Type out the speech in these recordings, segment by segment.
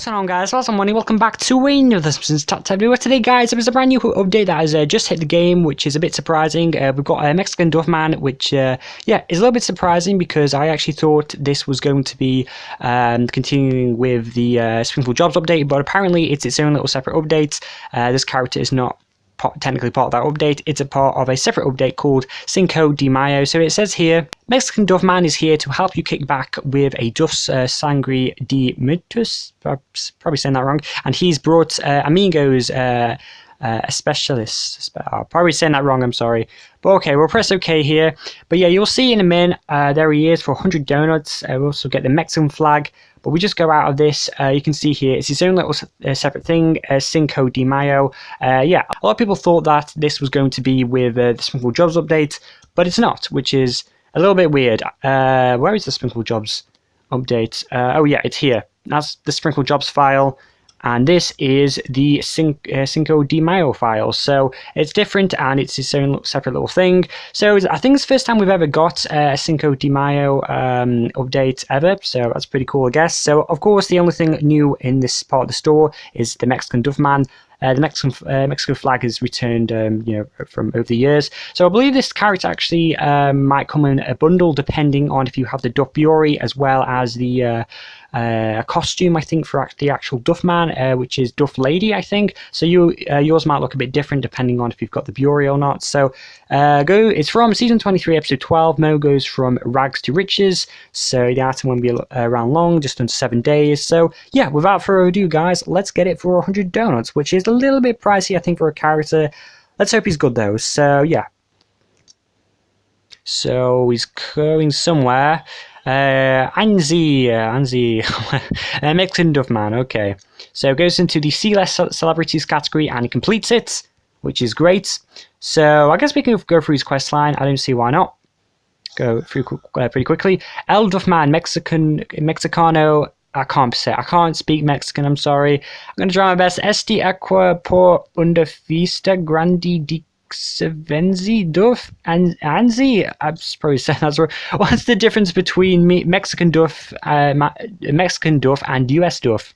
What's going on, guys? What's on money? Welcome back to another Simpsons Top 10 video. Today, guys, there was a brand new update that has just hit the game, which is a bit surprising. We've got a Mexican Duffman, which, yeah, is a little bit surprising because I actually thought this was going to be continuing with the Springfield Jobs update, but apparently it's its own little separate update. This character is not technically part of that update. It's a part of a separate update called Cinco de Mayo. So it says here, Mexican Duffman is here to help you kick back with a Duff's Sangre de Muertos, probably saying that wrong, and he's brought amigos, a specialist. I'm probably saying that wrong, I'm sorry. But okay, we'll press OK here. But yeah, you'll see in a minute, there he is for 100 donuts. We'll also get the Mexican flag. But we just go out of this, you can see here, it's its own little separate thing, Cinco de Mayo. Yeah, a lot of people thought that this was going to be with the Springfield Jobs update, but it's not, which is a little bit weird. Where is the Springfield Jobs update? Oh yeah, it's here. That's the Springfield Jobs file. And this is the Cinco de Mayo file. So it's different and it's its own separate little thing. So I think it's the first time we've ever got a Cinco de Mayo update ever. So that's pretty cool, I guess. So of course, the only thing new in this part of the store is the Mexican Duffman. The Mexican flag is returned, you know, from over the years. So I believe this character actually might come in a bundle depending on if you have the Duff Bury as well as the costume, I think, for the actual Duffman, which is Duff Lady, I think. So yours might look a bit different depending on if you've got the Bury or not. So it's from season 23, episode 12. Mo goes from rags to riches. So the item won't be around long, just under 7 days. So yeah, without further ado, guys, let's get it for 100 donuts, which is a little bit pricey, I think, for a character. Let's hope he's good though. So yeah. So he's going somewhere. Anzi, Mexican Duffman, okay. So goes into the C-list celebrities category and he completes it, which is great. So I guess we can go through his quest line. I don't see why not. Go through pretty quickly. El Duffman, Mexicano. I can't speak Mexican, I'm sorry. I'm going to try my best. Este aqua por una fiesta grande de Venzi Duff and Anzi. I'm probably saying that's right. What's the difference between Mexican Duff and US Duff?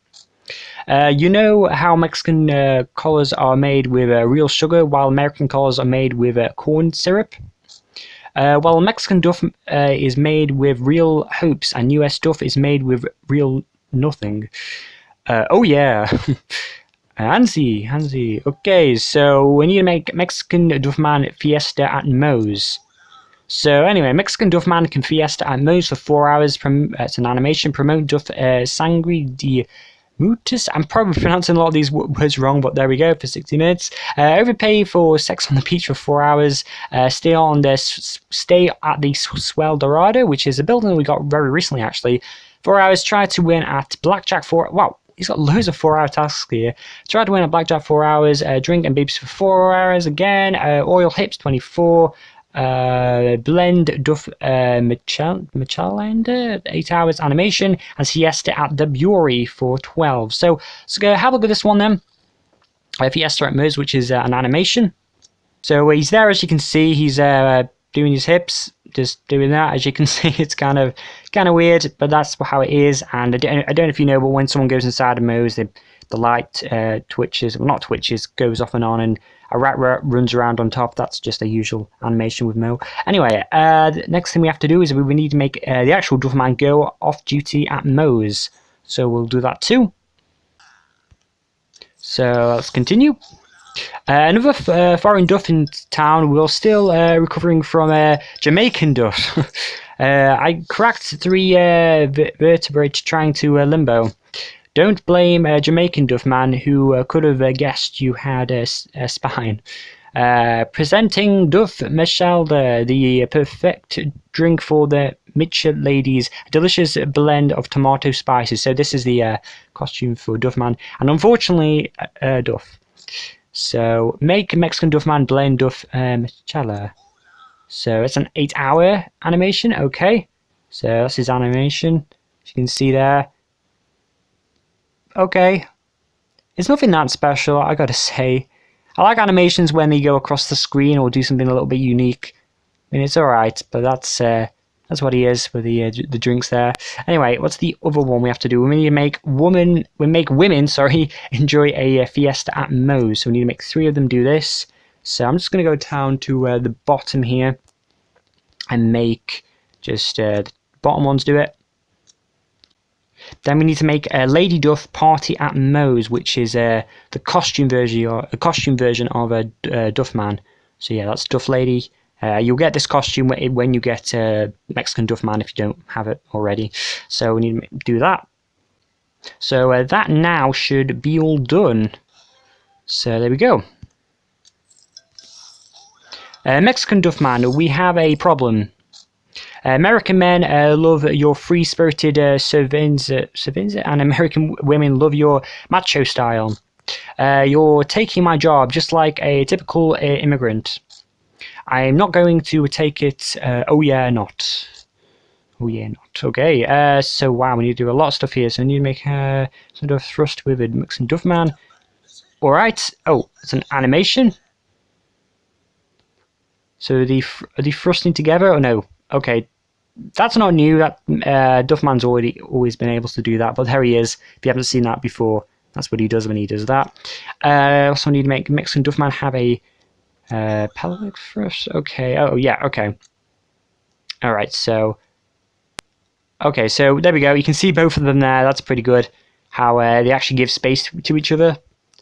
You know how Mexican collars are made with real sugar, while American collars are made with corn syrup? While Mexican Duff is made with real hopes, and US Duff is made with real nothing. Oh yeah. Hansi. Okay, so we need to make Mexican Duffman Fiesta at Moe's. So anyway, Mexican Duffman can Fiesta at Moe's for 4 hours. It's an animation. Promote Duff Sangre de Muertos. I'm probably pronouncing a lot of these words wrong, but there we go, for 60 minutes. Overpay for sex on the beach for 4 hours. Stay at the Swell Dorado, which is a building we got very recently, actually. 4 hours. Try to win at Blackjack for... Wow. He's got loads of 4-hour tasks here. Try to win at Blackjack 4 hours. Drink and babes for 4 hours again. Oil hips 24. Blend Duff Michelanda 8 hours animation. And Siesta at the Bury for 12. So go have a look at this one then. Fiesta at Moe's, which is an animation. So he's there, as you can see. He's doing his hips. Just doing that, as you can see. It's kind of weird, but that's how it is. And I don't know if you know, but when someone goes inside a Moe's, the light twitches, well, not twitches, goes off and on, and a rat runs around on top. That's just a usual animation with Mo. Anyway, the next thing we have to do is we need to make the actual Duffman go off duty at Moe's. So we'll do that too. So let's continue. Another foreign Duff in town. We're still recovering from Jamaican Duff. I cracked 3 vertebrae trying to limbo. Don't blame Jamaican Duffman, who could have guessed you had a spine. Presenting Duff Michelada, the perfect drink for the Mitchell ladies. A delicious blend of tomato spices. So this is the costume for Duffman, and unfortunately, Duff. So make Mexican Duffman blend Duff Michelada. So it's an 8-hour animation. Okay, so that's his animation, as you can see there. Okay, it's nothing that special, I gotta say. I like animations when they go across the screen or do something a little bit unique. I mean, it's alright, but that's That's what he is with the drinks there. Anyway, what's the other one we have to do? We need to make women, sorry, enjoy a fiesta at Moe's. So we need to make 3 of them do this. So I'm just going to go down to the bottom here and make just the bottom ones do it. Then we need to make a Lady Duff party at Moe's, which is the costume version of a Duffman. So yeah, that's Duff Lady. You'll get this costume when you get Mexican Duffman if you don't have it already. So we need to do that. So that now should be all done. So there we go. Mexican Duffman, we have a problem. American men love your free-spirited cerveza, and American women love your macho style. You're taking my job just like a typical immigrant. I'm not going to take it. Oh yeah, not. Oh yeah, not. Okay. So wow, we need to do a lot of stuff here. So I need to make a sort of thrust with a Mexican Duffman. All right. Oh, it's an animation. So are they thrusting together or no? Okay, that's not new. That Duffman's always been able to do that, but there he is. If you haven't seen that before, that's what he does when he does that. Also need to make Mexican Duffman have a pelvic thrust. Okay. Oh yeah. Okay. All right. So. Okay. So there we go. You can see both of them there. That's pretty good. How they actually give space to each other.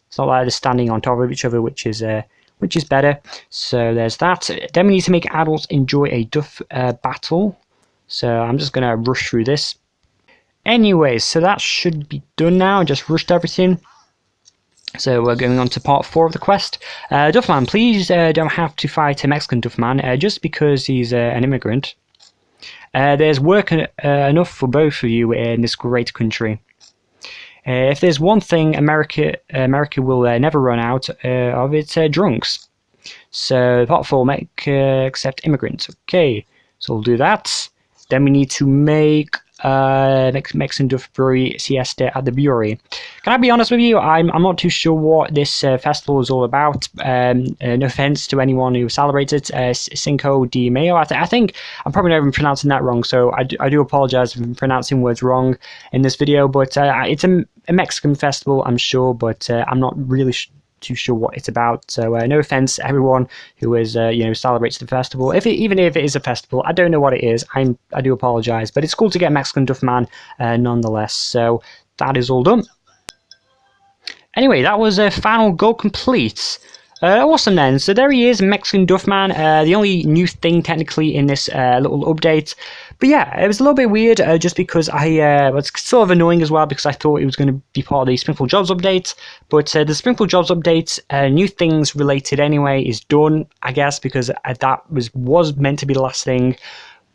It's not like they're standing on top of each other, which is better. So there's that. Then we need to make adults enjoy a Duff battle. So I'm just going to rush through this. Anyways, so that should be done now. I just rushed everything. So we're going on to part 4 of the quest. Duffman, please don't have to fight a Mexican Duffman just because he's an immigrant. There's work enough for both of you in this great country. If there's one thing America will never run out of, it's drunks. So part 4, accept immigrants. Okay, so we'll do that. Then we need to make Mexican Duff Brewery siesta at the brewery. Can I be honest with you? I'm not too sure what this festival is all about. No offense to anyone who celebrates it. Cinco de Mayo. I think I'm probably not even pronouncing that wrong. So I do apologize if I'm pronouncing words wrong in this video. But it's a Mexican festival, I'm sure. But I'm not really too sure what it's about. So no offense to everyone who is celebrates the festival. Even if it is a festival, I don't know what it is. I do apologize, but it's cool to get Mexican Duffman nonetheless. So that is all done. Anyway, that was a final goal complete. Awesome then. So there he is, Mexican Duffman. The only new thing technically in this little update. But yeah, it was a little bit weird just because I was sort of annoying as well because I thought it was going to be part of the Springfield Jobs update. But the Springfield Jobs update, new things related anyway, is done, I guess, because that was meant to be the last thing.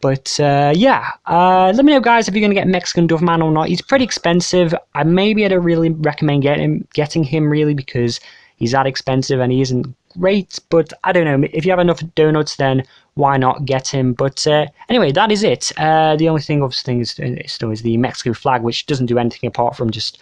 But yeah, let me know, guys, if you're going to get Mexican Duffman or not. He's pretty expensive. Maybe I don't really recommend getting him really because he's that expensive and he isn't great, but I don't know. If you have enough donuts, then why not get him? But anyway, that is it. The only thing, obviously, is the Mexico flag, which doesn't do anything apart from just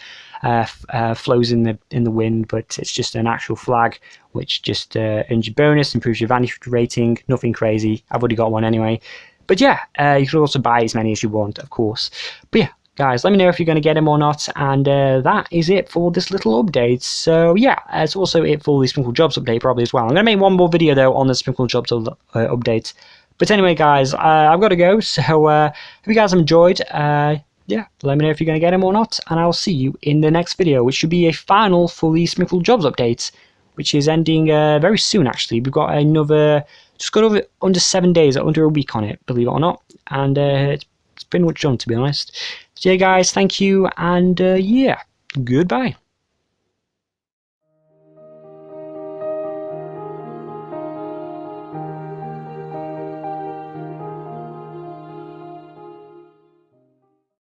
flows in the wind. But it's just an actual flag, which just earns your bonus, improves your vanity rating. Nothing crazy. I've already got one anyway. But yeah, you can also buy as many as you want, of course. But yeah, guys, let me know if you're going to get him or not, and that is it for this little update. So yeah, it's also it for the Springfield Jobs update probably as well. I'm going to make one more video though on the Springfield Jobs update. But anyway, guys, I've got to go, so if you guys have enjoyed, yeah, let me know if you're going to get him or not, and I'll see you in the next video, which should be a final for the Springfield Jobs update, which is ending very soon actually. We've got another, just got over under 7 days, under a week on it, believe it or not, and it's pretty much done, to be honest. So yeah, guys, thank you, and yeah, goodbye.